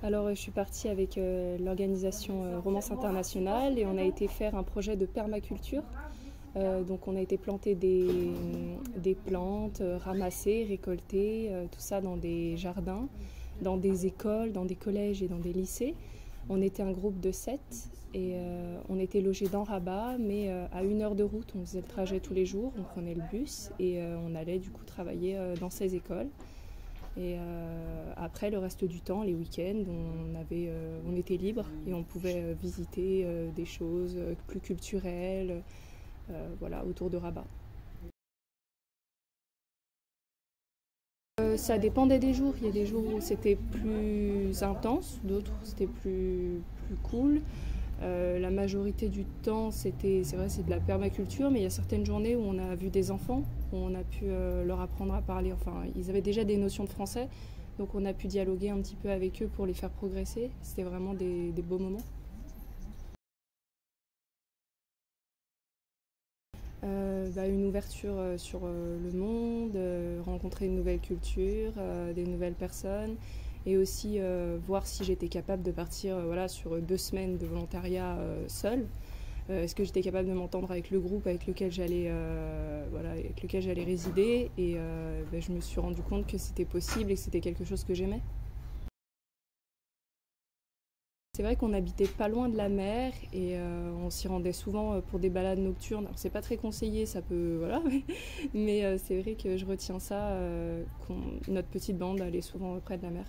Alors, je suis partie avec l'organisation Romance Internationale et on a été faire un projet de permaculture. Donc on a été planter des plantes, ramasser, récolter, tout ça dans des jardins, dans des écoles, dans des collèges et dans des lycées. On était un groupe de 7 et on était logés dans Rabat, mais à 1 heure de route. On faisait le trajet tous les jours, on prenait le bus et on allait du coup travailler dans ces écoles. Et après, le reste du temps, les week-ends, on était libre et on pouvait visiter des choses plus culturelles, voilà, autour de Rabat. Ça dépendait des jours. Il y a des jours où c'était plus intense, d'autres c'était plus cool. La majorité du temps, c'est vrai, c'est de la permaculture, mais il y a certaines journées où on a vu des enfants, où on a pu leur apprendre à parler. Enfin, ils avaient déjà des notions de français, donc on a pu dialoguer un petit peu avec eux pour les faire progresser. C'était vraiment des beaux moments. Une ouverture sur le monde, rencontrer une nouvelle culture, des nouvelles personnes et aussi voir si j'étais capable de partir voilà, sur 2 semaines de volontariat seule. Est-ce que j'étais capable de m'entendre avec le groupe avec lequel j'allais résider et je me suis rendu compte que c'était possible et que c'était quelque chose que j'aimais. C'est vrai qu'on habitait pas loin de la mer et on s'y rendait souvent pour des balades nocturnes. Alors c'est pas très conseillé, ça peut voilà, mais c'est vrai que je retiens ça. Notre petite bande allait souvent près de la mer.